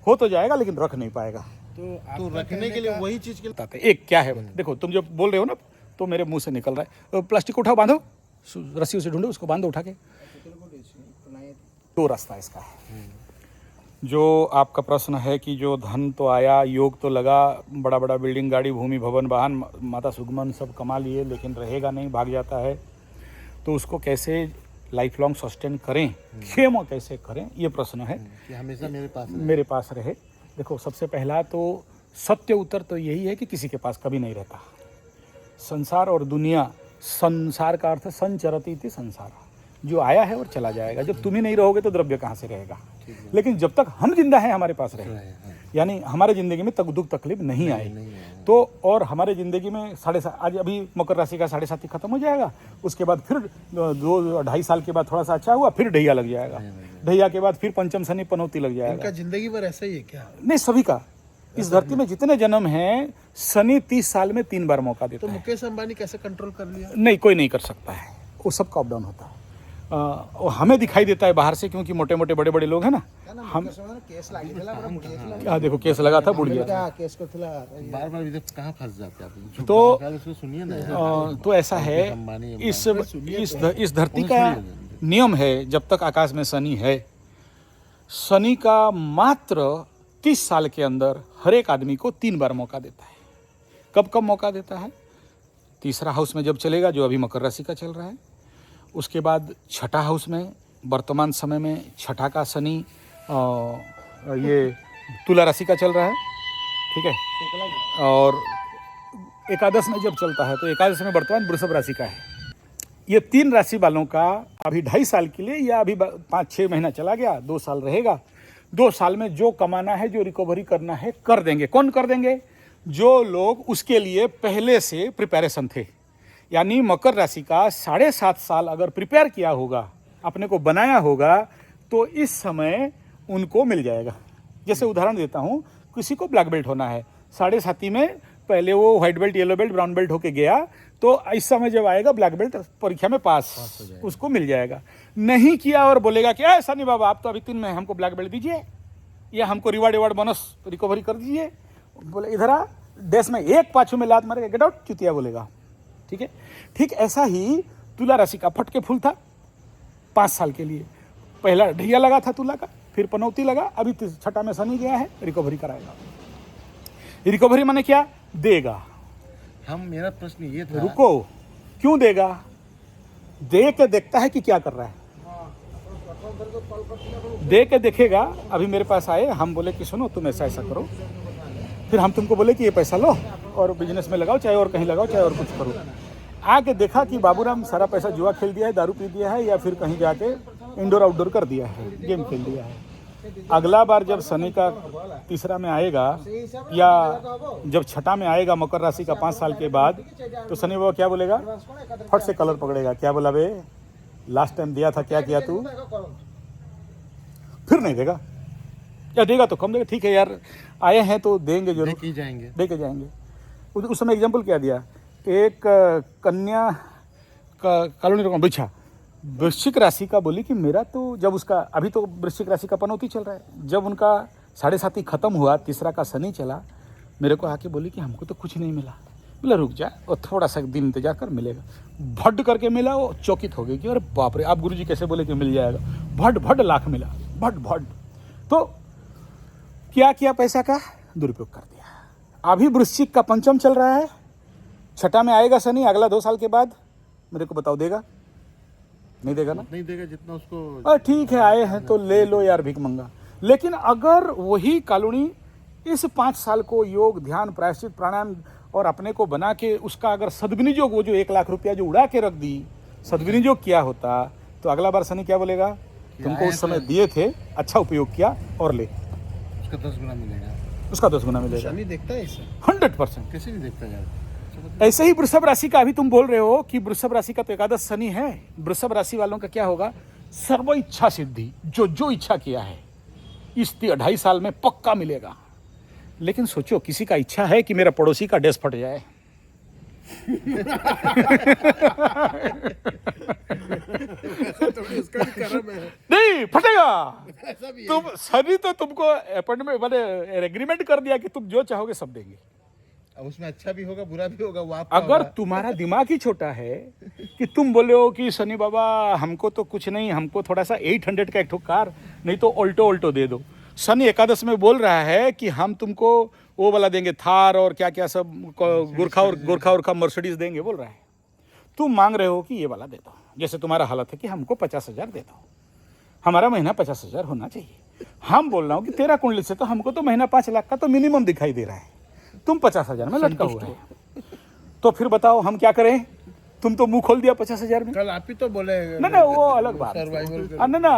हो तो जाएगा लेकिन रख नहीं पाएगा। तो रखने के लिए वही चीज के लिए बताते एक क्या है, देखो तुम जो बोल रहे हो ना, तो मेरे मुंह से निकल रहा है, प्लास्टिक उठाओ, बांधो, रस्सी से ढूंढो, उसको बांधो उठा के। 2 रास्ता इसका है। जो आपका प्रश्न है कि जो धन तो आया, योग तो लगा, बड़ा बड़ा बिल्डिंग, गाड़ी, भूमि, भवन, वाहन, माता सुगमन सब कमा लिए, लेकिन रहेगा नहीं, भाग जाता है, तो उसको कैसे लाइफ लॉन्ग सस्टेन करें, क्षेम कैसे करें, ये प्रश्न है कि हमेशा मेरे पास रहे। देखो सबसे पहला तो सत्य उत्तर तो यही है कि किसी के पास कभी नहीं रहता। संसार और दुनिया, संसार का अर्थ संचरती थी, संसार जो आया है और चला जाएगा। जब तुम ही नहीं रहोगे तो द्रव्य कहाँ से रहेगा, लेकिन जब तक हम जिंदा हैं हमारे पास रहे, यानी हमारे ज़िंदगी में दुख तकलीफ नहीं आए तो, और हमारे ज़िंदगी में आज अभी मकर राशि का 7.5 खत्म हो जाएगा, उसके बाद फिर 2-2.5 साल के बाद थोड़ा सा अच्छा हुआ, फिर ढैया लग जाएगा, ढैया के बाद फिर पंचम शनि पनौती लग जाएगा। इनका जिंदगी भर ऐसा ही है क्या? नहीं, सभी का, इस धरती में जितने जन्म हैं, शनि 30 साल में 3 बार मौका देता तो है। मुकेश अंबानी कैसे कंट्रोल कर लिया? नहीं, कोई नहीं कर सकता है, वो सबका अप डाउन होता है। और हमें दिखाई देता है बाहर से, क्योंकि मोटे मोटे बड़े बड़े लोग हैं ना, हम देखो केस लगा था, बुढ़ गया। बार बार इधर कहाँ फंस जाते हैं आप? तो सुनिए ना, तो ऐसा है, इस धरती का नियम है, जब तक आकाश में शनि है, शनि का मात्र 30 साल के अंदर हर एक आदमी को 3 बार मौका देता है। कब कब मौका देता है? तीसरा हाउस में जब चलेगा, जो अभी मकर राशि का चल रहा है, उसके बाद छठा हाउस में, वर्तमान समय में छठा का शनि ये तुला राशि का चल रहा है, ठीक है, और एकादश में जब चलता है तो एकादश में वर्तमान वृषभ राशि का है। ये 3 राशि वालों का अभी 2.5 साल के लिए, या अभी 5-6 महीना चला गया, 2 साल रहेगा, 2 साल में जो कमाना है, जो रिकवरी करना है, कर देंगे। कौन कर देंगे? जो लोग उसके लिए पहले से प्रिपरेशन थे, यानी मकर राशि का 7.5 साल अगर प्रिपेयर किया होगा, अपने को बनाया होगा, तो इस समय उनको मिल जाएगा। जैसे उदाहरण देता हूँ, किसी को ब्लैक बेल्ट होना है, 7.5 में पहले वो white belt, yellow belt, brown belt होके गया, तो इस समय जब आएगा ब्लैक बेल्ट, परीक्षा में पास उसको मिल जाएगा। नहीं किया और बोलेगा कि ऐसा नहीं बाबा, आप तो अभी 3 में, हमको ब्लैक बेल्ट दीजिए, या हमको रिवार्ड बोनस रिकवरी कर दीजिए, बोले इधर आ, देश में एक पाछू में लात मारेगा, गेट आउट, चुतिया बोलेगा, ठीक है। ठीक ऐसा ही तुला राशि का फटके फूल था 5 साल के लिए, पहला ढैया लगा था तुला का, फिर पनौती लगा, अभी छठा में शनि गया है, रिकवरी कराएगा। रिकवरी माने क्या? देगा। मेरा प्रश्न ये था, रुको, क्यों देगा? दे के देखता है कि क्या कर रहा है, दे के देखेगा। अभी मेरे पास आए, हम बोले कि सुनो तुम ऐसा ऐसा करो, फिर हम तुमको बोले कि ये पैसा लो, और बिजनेस में लगाओ, चाहे और कहीं लगाओ, चाहे और कुछ करो। आके देखा कि बाबूराम सारा पैसा जुआ खेल दिया है, दारू पी दिया है, या फिर कहीं जाके इंडोर आउटडोर कर दिया है, गेम खेल दिया है। अगला बार जब शनि का तीसरा में आएगा या जब छठा में आएगा मकर राशि का 5 साल के बाद, तो शनि बाबा क्या बोलेगा? फट से कलर पकड़ेगा, क्या बोला बे, लास्ट टाइम दिया था, क्या किया तू? फिर नहीं देगा, या देगा तो कम देगा। ठीक है यार, आए हैं तो देंगे जरूर, देके जाएंगे। दे के जाएंगे। उस समय एग्जाम्पल क्या दिया कि एक कन्या कॉलोनी बिछा वृश्चिक राशि का बोली कि मेरा तो, जब उसका अभी तो वृश्चिक राशि का पनौती चल रहा है, जब उनका 7.5 खत्म हुआ, तीसरा का शनि चला, मेरे को आके बोली कि हमको तो कुछ नहीं मिला। बोला रुक जा और थोड़ा सा दिन इंतजार कर, मिलेगा। भड करके मिला, वो चौकित हो गई कि अरे बाप रे, आप गुरुजी कैसे बोले कि मिल जाएगा? भड लाख मिला, भड। तो क्या किया? पैसा का दुरुपयोग कर दिया। अभी वृश्चिक का पंचम चल रहा है, छठा में आएगा शनि, अगला 2 साल के बाद मेरे को बताओ देगा? नहीं देगा ना? नहीं देगा जितना उसको। ठीक है, आए हैं तो ले लो यार भिख मंगा। लेकिन अगर वही कॉलोनी इस 5 साल को योग, ध्यान, प्रायश्चित, प्राणायाम और अपने को बना के उसका अगर सद्विनियोग, वो जो 1 लाख रुपया जो उड़ा के रख दी, सद्विनियोग किया होता, तो अगला बार शनि क्या बोलेगा? तुमको उस समय दिए थे, अच्छा उपयोग किया और ले, उसका 10 गुना मिलेगा। उसका 10 गुना मिलेगा। शनि देखता है इसे? 100%। कैसे नहीं देखता यार? ऐसे ही वृषभ राशि का, अभी तुम बोल रहे हो कि वृषभ राशि का तो एकादश शनि है। वृषभ राशि वालों का क्या होगा? सर्व इच्छा सिद्धि, जो इच्छा किया है इस 2.5 साल में पक्का मिलेगा। लेकिन सोचो, किसी का इच्छा है कि मेरा पड़ोसी का ड्रेस फट जाए? उसका भी कर्म है। नहीं फटेगा। ऐसा भी है। तुम शनि तो तुमको अपॉइंटमेंट मैंने एग्रीमेंट कर दिया कि तुम जो चाहोगे सब देंगे। अब उसमें अच्छा भी होगा, बुरा भी होगा, वो आपका अगर होगा। तुम्हारा दिमाग ही छोटा है कि तुम बोले हो कि शनि बाबा हमको तो कुछ नहीं, हमको थोड़ा सा 800 का एक ठो कार, नहीं तो ऑल्टो दे दो। शनि एकादश में बोल रहा है कि हम तुमको वो वाला देंगे, थार और क्या क्या सब, गोरखा और मर्सिडीज देंगे, बोल रहा है। तुम मांग रहे हो कि ये वाला दे दो। जैसे तुम्हारा हालत है कि हमको 50,000 दे दो, हमारा महीना 50,000 होना चाहिए। हम बोल रहा हूँ कि तेरा कुंडली से तो हमको तो महीना 5 लाख का तो मिनिमम दिखाई दे रहा है, तुम 50,000 में लटका हुआ है। तो फिर बताओ हम क्या करें? तुम तो मुंह खोल दिया 50,000 में। कल आप ही तो बोले ना वो अलग बात। सर्वाइवल ना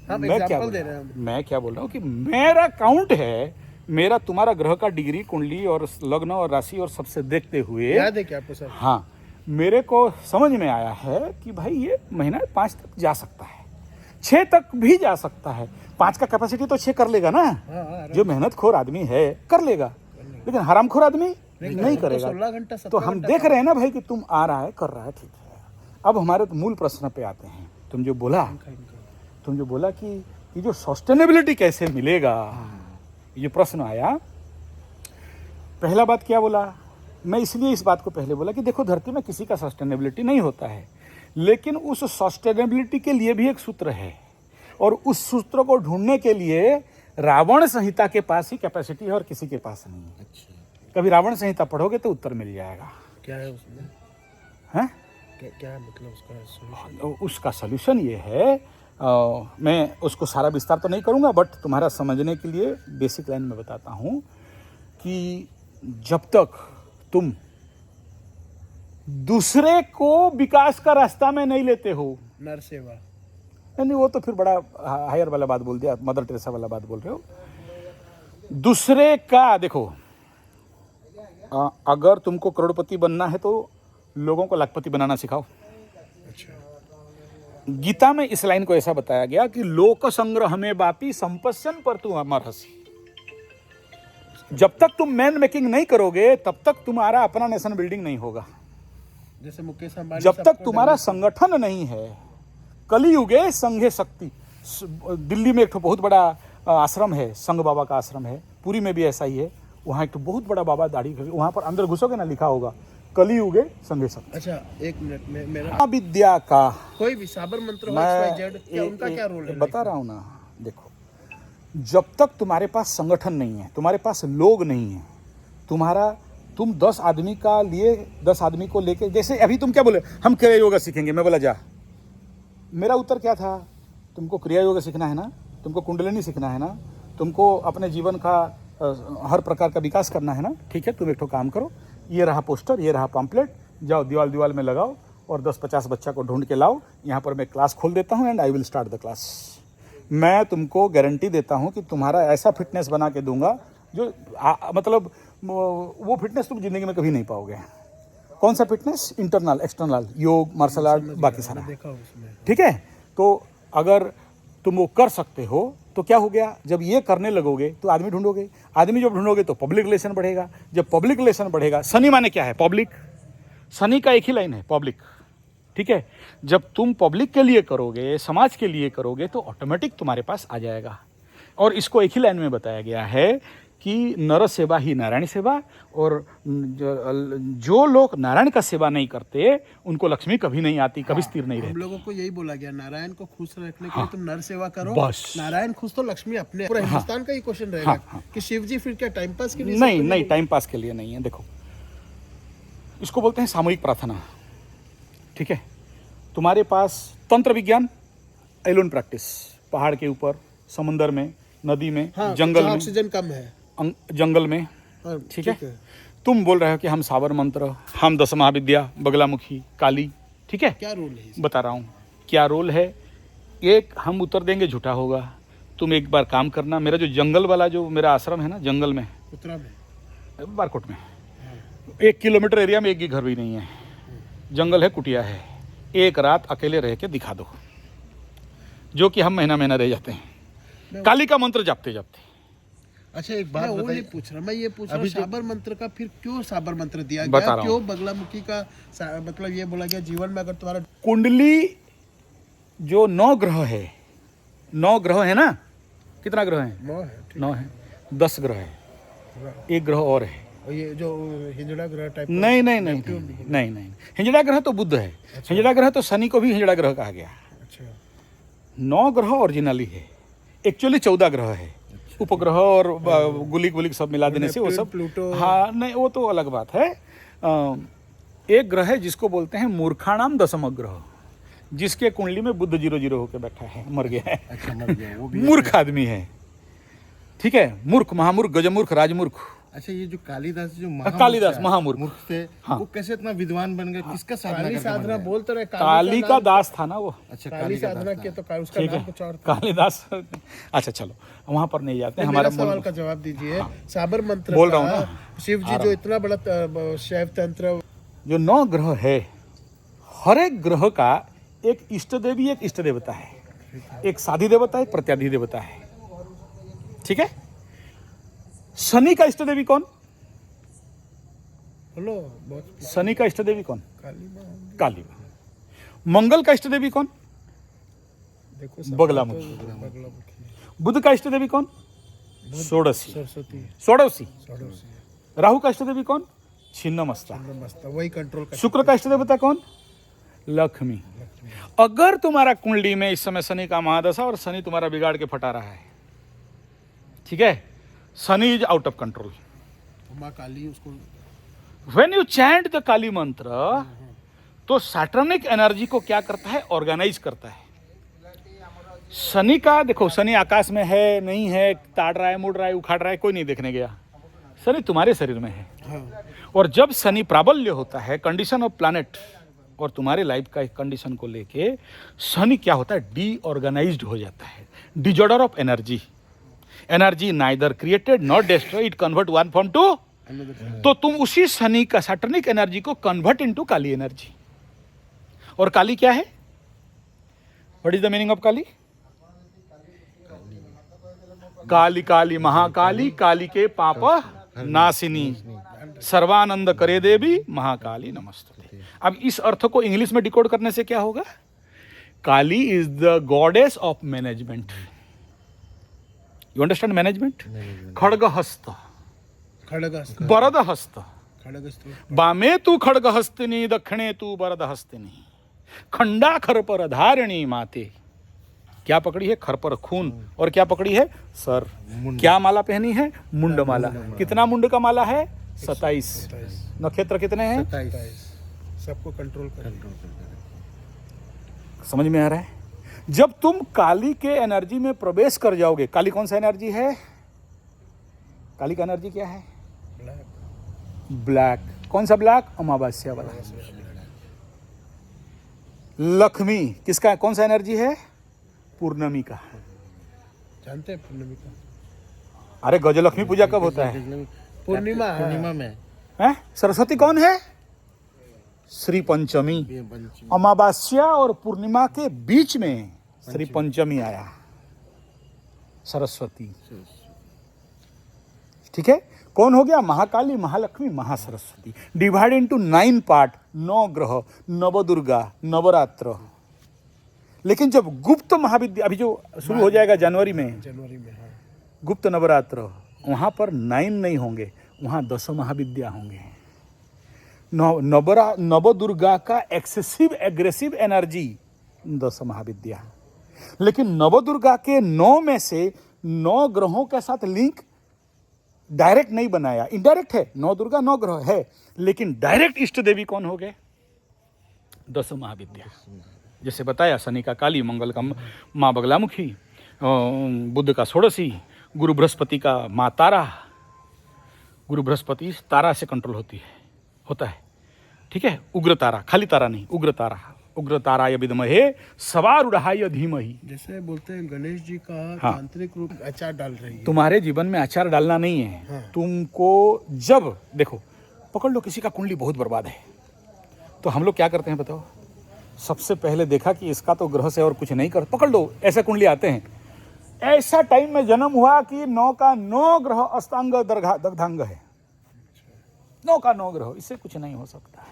हम मैं क्या एग्जांपल बोल दे रहा रहे हूँ, हैं। मैं क्या बोल रहा हूँ कि मेरा काउंट है, मेरा तुम्हारा ग्रह का डिग्री, कुंडली और लग्न और राशि और सबसे देखते हुए याद है क्या आपको सर? हाँ, मेरे को समझ में आया है कि भाई ये महीना 5 तक जा सकता है, 6 तक भी जा सकता है। 5 का कैपेसिटी तो 6 कर लेगा ना। हाँ, जो मेहनत खोर आदमी है कर लेगा, लेकिन हराम खोर आदमी नहीं करेगा। 16 घंटा तो हम देख रहे हैं ना भाई कि तुम आ रहा है, कर रहा है, ठीक है। अब हमारे मूल प्रश्न पे आते हैं। तुम जो बोला कि ये जो सस्टेनेबिलिटी कैसे मिलेगा, ये जो प्रश्न आया, पहला बात क्या बोला मैं? इसलिए इस बात को पहले बोला कि देखो, धरती में किसी का सस्टेनेबिलिटी नहीं होता है, लेकिन उस सस्टेनेबिलिटी के लिए भी एक सूत्र है, और उस सूत्र को ढूंढने के लिए रावण संहिता के पास ही कैपेसिटी है और किसी के पास नहीं है। अच्छा, कभी रावण संहिता पढ़ोगे तो उत्तर मिल जाएगा। क्या है उसमें? हैं? क्या है मतलब उसका solution? उसका सल्यूशन ये है, मैं उसको सारा विस्तार तो नहीं करूंगा, बट तुम्हारा समझने के लिए बेसिक लाइन में बताता हूं कि जब तक तुम दूसरे को विकास का रास्ता में नहीं लेते हो, नर सेवा। नहीं वो तो फिर बड़ा हायर वाला बात बोल दिया, मदर टेरेसा वाला बात बोल रहे हो। दूसरे का देखो, अगर तुमको करोड़पति बनना है तो लोगों को लाखपति बनाना सिखाओ। अच्छा। गीता में इस लाइन को ऐसा बताया गया कि लोक संग्रह में बापी संपत्सन पर तू अमर हसी। जब तक तुम मैन मेकिंग नहीं करोगे तब तक तुम्हारा अपना नेशन बिल्डिंग नहीं होगा। जैसे मुकेश अंबानी, जब तक तुम्हारा संगठन नहीं है, कलियुगे संघे शक्ति। दिल्ली में एक तो बहुत बड़ा आश्रम है, संघ बाबा का आश्रम है, पुरी में भी ऐसा ही है। वहाँ एक तो बहुत बड़ा बाबा दाढ़ी, वहाँ पर अंदर घुसोगे ना, लिखा होगा कलियुगे संघे शक्ति। अच्छा, एक मिनट में मेरा विद्या का कोई भी साबर मंत्र हो, मैं XYZ, क्या उनका क्या रोल है? बता रहा हूँ ना। देखो, जब तक तुम्हारे पास संगठन नहीं है, तुम्हारे पास लोग नहीं है, तुम 10 आदमी का लिए 10 आदमी को लेके, जैसे अभी तुम क्या बोले, हम क्रिया योगा सीखेंगे, मैं बोला जा। मेरा उत्तर क्या था? तुमको क्रिया योगा सीखना है ना, तुमको कुंडलिनी सीखना है ना, तुमको अपने जीवन का हर प्रकार का विकास करना है ना, ठीक है, तुम एक ठो काम करो, ये रहा पोस्टर, ये रहा पम्पलेट, जाओ दीवार में लगाओ और 10-50 बच्चा को ढूंढ के लाओ, यहाँ पर मैं क्लास खोल देता हूँ and I will start the class. मैं तुमको गारंटी देता हूँ कि तुम्हारा ऐसा फिटनेस बना के दूंगा जो मतलब वो फिटनेस तुम जिंदगी में कभी नहीं पाओगे। कौन सा फिटनेस? इंटरनल, एक्सटर्नल, योग, मार्शल आर्ट, बाकी सारा, देखा उसमें। ठीक है। तो अगर तुम वो कर सकते हो तो क्या हो गया, जब ये करने लगोगे तो आदमी ढूंढोगे, आदमी जब ढूंढोगे तो पब्लिक रिलेशन बढ़ेगा, जब पब्लिक रिलेशन बढ़ेगा, सनी माने क्या है? पब्लिक। सनी का एक ही लाइन है, पब्लिक, ठीक है। जब तुम पब्लिक के लिए करोगे, समाज के लिए करोगे तो ऑटोमेटिक तुम्हारे पास आ जाएगा। और इसको एक ही लाइन में बताया गया है कि नर सेवा ही नारायण सेवा, और जो लोग नारायण का सेवा नहीं करते उनको लक्ष्मी कभी नहीं आती, कभी स्थिर नहीं रहती। हम लोगों को यही बोला गया, नारायण को खुश रखने के लिए तुम नर सेवा करो, बस। नारायण खुश तो लक्ष्मी अपने। पूरा हिंदुस्तान का ये क्वेश्चन रहेगा कि शिव जी फिर क्या टाइम पास के लिए? नहीं, टाइम पास के लिए नहीं है। देखो, इसको बोलते हैं सामूहिक प्रार्थना, ठीक है। तुम्हारे पास तंत्र विज्ञान, एलोन प्रैक्टिस, पहाड़ के ऊपर, समुंदर में, नदी में, जंगल में, ऑक्सीजन कम है, जंगल में, ठीक है। तुम बोल रहे हो कि हम साबर मंत्र, हम 10 महाविद्या, बगलामुखी, काली, ठीक है। क्या रोल है? बता रहा हूँ क्या रोल है। एक हम उत्तर देंगे झूठा होगा। तुम एक बार काम करना, मेरा जो जंगल वाला जो मेरा आश्रम है ना, जंगल में, उत्तरा में, बारकोट में, 1 किलोमीटर एरिया में एक ही घर भी नहीं है, जंगल है, कुटिया है। एक रात अकेले रह के दिखा दो, जो कि हम महीना रह जाते हैं काली का मंत्र जापते जापते। अच्छा, एक बात मैं वो नहीं बताइए, पूछ रहा, मैं ये पूछ रहा हूँ साबर मंत्र का फिर क्यों साबर मंत्र दिया बता गया? रहा क्यों बगलामुखी का मतलब ये बोला गया जीवन में अगर तुम्हारा कुंडली जो 9 ग्रह है, 9 ग्रह है ना, कितना ग्रह है? 9 है, 9 है, 10 ग्रह है, एक ग्रह और है। और ये जो हिजड़ा ग्रह टाइप नहीं, हिजड़ा ग्रह तो बुध है। हिजड़ा ग्रह तो शनि को भी हिजड़ा ग्रह कहा गया। अच्छा, 9 ग्रह ओरिजिनली है, एक्चुअली 14 ग्रह है। उपग्रह और गुलिक सब मिला देने से वो सब, प्लूटो, हाँ नहीं, वो तो अलग बात है। एक ग्रह है जिसको बोलते हैं मूर्खाणाम दशम ग्रह, जिसके कुंडली में बुध 0-0 होकर बैठा है, मर गया है। अच्छा, मर गया वो भी। मूर्ख आदमी है, ठीक है। मूर्ख, महामूर्ख, गजमूर्ख, राजमूर्ख। अच्छा, ये जो कालिदास जो कालिदास महामूर्ख मूर्ख थे, वो कैसे इतना विद्वान बन गए? किसका साधना काली करके बन साधना गए? बोल तो रहे, काली का दास था ना वो। अच्छा, काली साधना किया तो उसका ठीक नाम है, कुछ और था। कालिदास। अच्छा चलो, वहां पर नहीं जाते हैं। मेरा हमारा सवाल का जवाब दीजिए। साबर मंत्र बोल रहा हूँ का ना, शिव जी जो इतना बड़ा शैव तंत्र, जो 9 ग्रह है, हर एक ग्रह का एक इष्ट देवी, एक इष्ट देवता है, एक साधी देवता, एक प्रत्याधी देवता है, ठीक है। शनि का इष्ट देवी कौन? बोलो बहुत। शनि का इष्ट देवी कौन? काली माँ, काली माँ। मंगल का इष्ट देवी कौन? देखो सब बगलामुखी। बगलामुखी, बुध का इष्ट देवी कौन? षोडशी। सरस्वती, षोडशी। षोडशी, राहु का इष्ट देवी कौन? छिन्नमस्ता। मस्त, वही कंट्रोल कर। शुक्र का इष्ट देवता कौन? लक्ष्मी। अगर तुम्हारा कुंडली में इस समय शनि का महादशा और शनि तुम्हारा बिगाड़ के फटा रहा है, ठीक है, Shani is out of control, माँ काली उसको व्हेन यू चैंट द काली मंत्र, तो सैटर्निक एनर्जी को क्या करता है? ऑर्गेनाइज करता है। शनि का देखो, शनि आकाश में है, नहीं है, ताड़ रहा है, मुड़ रहा है, उखाड़ रहा है, कोई नहीं देखने गया। शनि तुम्हारे शरीर में है। हाँ, और जब शनि प्राबल्य होता है, कंडीशन ऑफ प्लैनेट और तुम्हारे लाइफ का एक कंडीशन को लेके, शनि क्या होता है? डीऑर्गेनाइज्ड हो जाता है, disorder of energy. Energy neither created not destroy, it convert one form to. तो तुम उसी शनि का सैटर्निक एनर्जी को कन्वर्ट इनटू काली एनर्जी। और काली क्या है? What is the meaning of Kali? Kali Kali Mahakali, Kali के पाप नासिनी, सर्वानंद करे देवी महाकाली नमस्ते। अब इस अर्थ को इंग्लिश में डिकोड करने से क्या होगा? Kali is the goddess of management. You understand management? खड्गहस्त, खड़गस्त, वरदहस्त, खड़गस्त, बामे तू खड्गहस्तिनी, दक्षिणे तू वरदहस्तिनी, खंडा खरपर धारिणी माते। क्या पकड़ी है? खरपर खून। और क्या पकड़ी है? सर। क्या माला पहनी है? मुंड माला। कितना मुंड का माला है? 27। नक्षत्र कितने हैं? 27 सबको कंट्रोल कर। समझ में आ रहा है? जब तुम काली के एनर्जी में प्रवेश कर जाओगे, काली कौन सा एनर्जी है? काली का एनर्जी क्या है? ब्लैक। ब्लैक। कौन सा ब्लैक? अमावस्या वाला। लक्ष्मी किसका, कौन सा एनर्जी है? पूर्णमी का। जानते हैं पूर्णिमा का? अरे गजलक्ष्मी पूजा कब होता है? पूर्णिमा है। पूर्णिमा में हैं? सरस्वती कौन है? श्री पंचमी। ये पंचमी। अमावस्या और पूर्णिमा के बीच में श्री पंचमी आया, सरस्वती। ठीक है। कौन हो गया? Mahakali, Mahalakshmi, Mahasaraswati. Divide into 9 part, 9 ग्रह, नवदुर्गा, नवरात्र। लेकिन जब गुप्त महाविद्या अभी जो शुरू हो जाएगा जनवरी में, जनवरी में, हाँ। गुप्त नवरात्र, वहां पर 9 नहीं होंगे, वहां 10 महाविद्या होंगे। नवदुर्गा का एक्सेसिव एग्रेसिव एनर्जी 10 महाविद्या। लेकिन नवदुर्गा के 9 में से 9 ग्रहों के साथ लिंक डायरेक्ट नहीं बनाया, इनडायरेक्ट है। 9 दुर्गा 9 ग्रह है, लेकिन डायरेक्ट इष्ट देवी कौन हो गए? 10 महाविद्या। जैसे बताया, शनि का काली, मंगल का माँ बगलामुखी, बुध का षोडशी, गुरु बृहस्पति का माँ तारा। गुरु बृहस्पति तारा से कंट्रोल होता है। ठीक है। उग्र तारा, खाली तारा नहीं, उग्र तारा। उग्र ताराय विद्महे सवारूढ़ाय धीमहि। जैसे बोलते हैं गणेश जी का हाँ। तांत्रिक रूप अचार डाल रही है। तुम्हारे जीवन में अचार डालना नहीं है। हाँ। तुमको जब देखो, पकड़ लो किसी का कुंडली बहुत बर्बाद है, तो हम लोग क्या करते हैं बताओ? सबसे पहले देखा कि इसका तो ग्रह से और कुछ नहीं कर, पकड़ लो, ऐसे कुंडली आते हैं। ऐसा टाइम में जन्म हुआ कि 9 का 9 ग्रह अस्तांग दग्धांग है। 9 का 9 ग्रह, इससे कुछ नहीं हो सकता।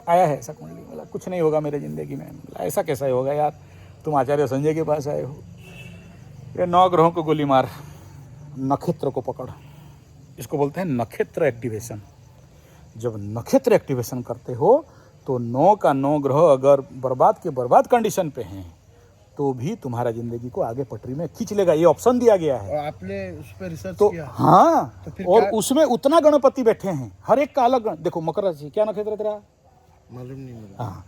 आया है ऐसा कुंडली, बोला कुछ नहीं होगा मेरे जिंदगी में। बोला ऐसा कैसा ही होगा यार, तुम आचार्य संजय के पास आए हो। ये 9 ग्रहों को गोली मार, नक्षत्र को पकड़। इसको बोलते हैं नक्षत्र एक्टिवेशन। जब नक्षत्र एक्टिवेशन करते हो तो 9 का 9 ग्रह अगर बर्बाद के बर्बाद कंडीशन पे हैं तो भी तुम्हारा जिंदगी को आगे पटरी में खींच लेगा। ये ऑप्शन दिया गया है। और आपने उस पर रिसर्च तो किया? हाँ, तो फिर और क्या? उसमें उतना गणपति बैठे हैं, हर एक का अलग देखो, मकर राशि क्या नक्षत्र तेरा? मालूम नहीं मुझे। हाँ,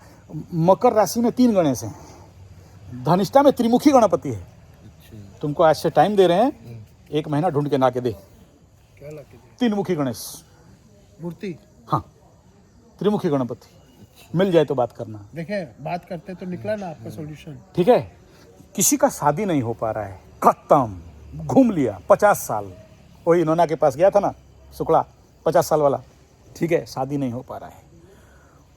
मकर राशि में 3 गणेश हैं। धनिष्ठा में त्रिमुखी गणपति है। अच्छा। तुमको आज से टाइम दे रहे हैं, 1 महीना ढूंढ के ला के दे। क्या लाके दिया? 3 मुखी गणेश। मूर्ति। हाँ, त्रिमुखी गणपति मिल जाए तो बात करना। देखे बात करते तो निकला ना आपका सॉल्यूशन। ठीक है। किसी का शादी नहीं हो पा रहा है, खत्म, घूम लिया 50 साल। वही इन्होंने के पास गया था ना, शुक्ला 50 साल वाला। ठीक है, शादी नहीं हो पा रहा है।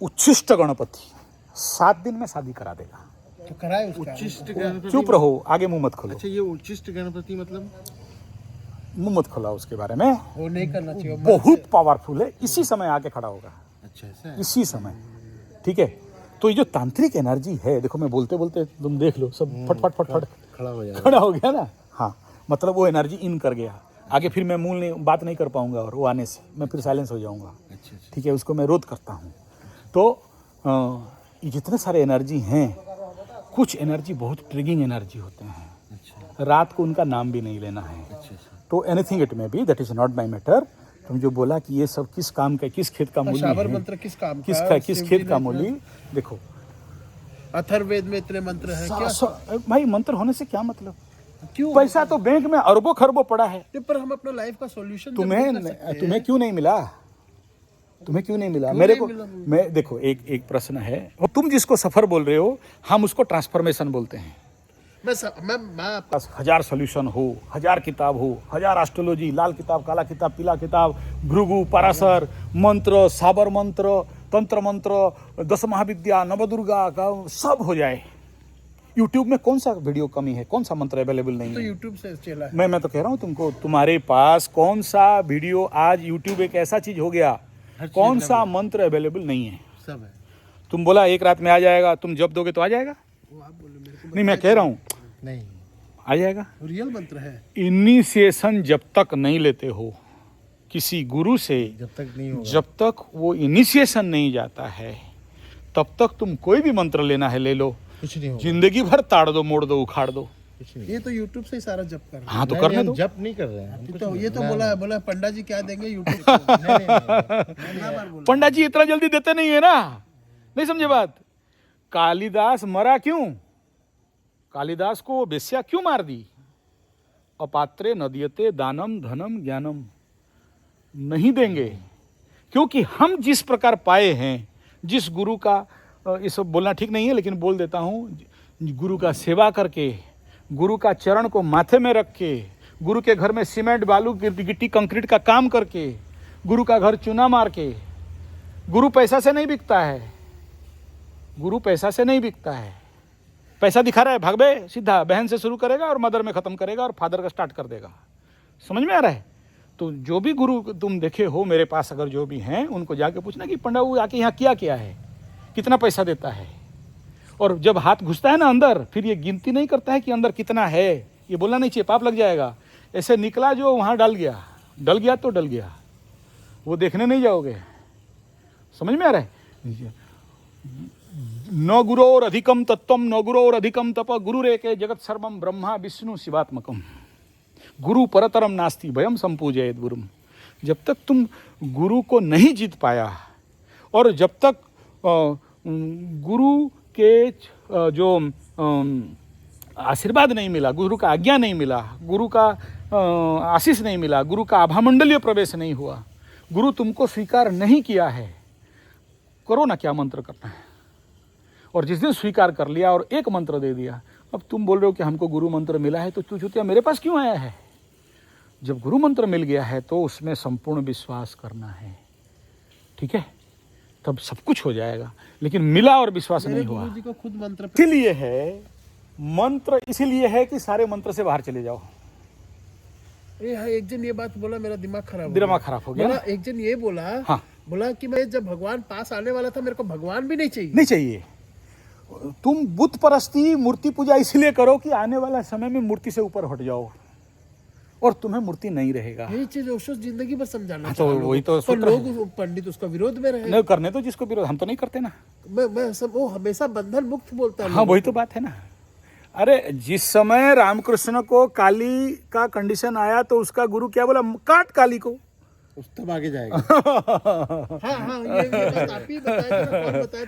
उच्छिष्ट गणपति 7 दिन में शादी करा देगा। तो कराए उसका। उच्चिष्ट गणपति। चुप रहो, आगे मुंह मत खोलो। अच्छा, ये उच्चिष्ट गणपति मतलब? मुंह मत खोला उसके बारे में। वो नहीं करना चाहिए। बहुत पावरफुल है, इसी समय आके खड़ा होगा, अच्छा, ऐसा है। इसी समय। ठीक है। तो ये जो तांत्रिक एनर्जी है, देखो मैं बोलते बोलते तुम देख लो, सब फट फट फट फट खड़ा हो जाएगा। खड़ा हो गया ना। हाँ, मतलब वो एनर्जी इन कर गया। आगे फिर मैं मूल नहीं बात नहीं कर पाऊंगा, और वो आने से मैं फिर साइलेंस हो जाऊंगा। अच्छा अच्छा। ठीक है, उसको मैं रोध करता हूँ। तो ये जितने सारे एनर्जी हैं, कुछ एनर्जी बहुत ट्रिगिंग एनर्जी होते हैं। अच्छा रात को उनका नाम भी नहीं लेना है। अच्छा अच्छा। तो anything it may be, that is not my matter. तुम जो बोला कि ये सब किस काम का, किस खेत का मूली शावर है, मंत्र किस काम का? किस शिव खेत जी का ने मूली, देखो अथर्ववेद में इतने मंत्र हैं क्या? भाई मंत्र होने से क्या मतलब? क्यों? पैसा तो बैंक में अरबों खरबों पड़ा है। नहीं, पर हम अपना लाइफ का सॉल्यूशन तुम्हें क्यों नहीं मिला? तुम्हें क्यों नहीं मिला? क्यों मेरे नहीं को मिला? मैं देखो, एक प्रश्न है, और तुम जिसको सफर बोल रहे हो, हम उसको ट्रांसफॉर्मेशन बोलते हैं। मैं पास 1000 सॉल्यूशन हो, 1000 किताब हो, 1000 एस्ट्रोलॉजी, लाल किताब, काला किताब, पीला किताब, भृगु, पराशर, मंत्र, साबर मंत्र, तंत्र मंत्र, 10 महाविद्या, नवदुर्गा का सब हो जाए। यूट्यूब में कौन सा वीडियो कमी है? कौन सा मंत्र अवेलेबल नहीं तो है? यूट्यूब से चला है। मैं तो कह रहा हूँ तुमको, तुम्हारे पास कौन सा वीडियो? आज यूट्यूब एक ऐसा चीज हो गया, हर चीज कौन सा available मंत्र अवेलेबल नहीं है? सब है। तुम बोला एक रात में आ जाएगा, तुम जब दोगे तो आ जाएगा? वो आप बोले मेरे को। नहीं, मैं कह रहा हूँ नहीं, आ जाएगा। रियल मंत्र है। इनिशिएशन जब तक नहीं लेते हो किसी गुरु से, जब तक नहीं होगा। जब तक वो इनिशिएशन नहीं जाता है, तब तक तुम कोई भी मंत्र लेना है ले लो, कुछ नहीं होगा। जिंदगी भर ताड़ दो, मोड़ दो, उखाड़ दो। कुछ नहीं। ये तो यूट्यूब से ही सारा जप कर रहे हाँ, तो नहीं, करने हम दो। जप नहीं कर रहे हैं। हम हैं। कुछ तो नहीं- ये तो ना- बोला पंडा जी क्या देंगे यूट्यूब पे। नहीं, नहीं, ना बार बोला। पंडा जी इतना जल्दी देते नहीं है ना, नहीं समझे बात? कालिदास मरा क्यों? कालिदास को बेस्या क्यों मार दी? अपात्रे नदीयते दानम धनम ज्ञानम, नहीं देंगे। क्योंकि हम जिस प्रकार पाए हैं, जिस गुरु का, ये सब बोलना ठीक नहीं है लेकिन बोल देता हूँ, गुरु का सेवा करके, गुरु का चरण को माथे में रख के, गुरु के घर में सीमेंट बालू गिट्टी कंक्रीट का काम करके, गुरु का घर चूना मार के, गुरु पैसा से नहीं बिकता है, गुरु पैसा से नहीं बिकता है। पैसा दिखा रहा है, भाग बे, सीधा बहन से शुरू करेगा और मदर में ख़त्म करेगा और फादर का स्टार्ट कर देगा। समझ में आ रहा है? तो जो भी गुरु तुम देखे हो मेरे पास, अगर जो भी हैं, उनको जाके पूछना कि पंडा वो आके यहाँ किया क्या है, कितना पैसा देता है। और जब हाथ घुसता है ना अंदर, फिर ये गिनती नहीं करता है कि अंदर कितना है, ये बोलना नहीं चाहिए, पाप लग जाएगा। ऐसे निकला जो वहाँ डल गया तो डल गया, वो देखने नहीं जाओगे। समझ में आ रहा है? न गुरोर अधिकम तत्वम न गुरोर अधिकम तप गुरुरेके जगत सर्वम ब्रह्मा विष्णु शिवात्मकम गुरु परतरम नास्ति भयम संपूजयेत गुरुम। जब तक तुम गुरु को नहीं जीत पाया और जब तक गुरु के जो आशीर्वाद नहीं मिला, गुरु का आज्ञा नहीं मिला, गुरु का आशीष नहीं मिला, गुरु का आभामंडलीय प्रवेश नहीं हुआ, गुरु तुमको स्वीकार नहीं किया है, करो ना क्या मंत्र करना है। और जिस दिन स्वीकार कर लिया और एक मंत्र दे दिया, अब तुम बोल रहे हो कि हमको गुरु मंत्र मिला है तो तू चुतिया मेरे पास क्यों आया है? जब गुरु मंत्र मिल गया है तो उसमें संपूर्ण विश्वास करना है, ठीक है? तब सब कुछ हो जाएगा। लेकिन मिला और विश्वास नहीं हुआ, गुरु जी को खुद मंत्र इसीलिए है मंत्र, इसीलिए है कि सारे मंत्र से बाहर चले जाओ। एक जन ये बात बोला, मेरा दिमाग खराब हो गया ना? एक जन ये बोला, हाँ, बोला कि मैं जब भगवान पास आने वाला था, मेरे को भगवान भी नहीं चाहिए। नहीं चाहिए। तुम बुत परस्ती, मूर्ति पूजा इसलिए करो कि आने वाला समय में मूर्ति से ऊपर हट जाओ और तुम्हें मूर्ति नहीं रहेगा। यही चीज ओशो जिंदगी भर समझाना तो वही तो सूत्र है। लोग पंडित उसका विरोध में रहे। नहीं करने तो जिसको विरोध, हम तो नहीं करते ना। मैं सब वो हमेशा बंधन मुक्त बोलता है। हाँ वही तो बात है ना। अरे जिस समय रामकृष्ण को काली का कंडीशन आया तो उसका गुरु क्या बोला? काट काली को, उस तब आगे जाएगा। हाँ ये बात आप ही बताया था, कौन बताया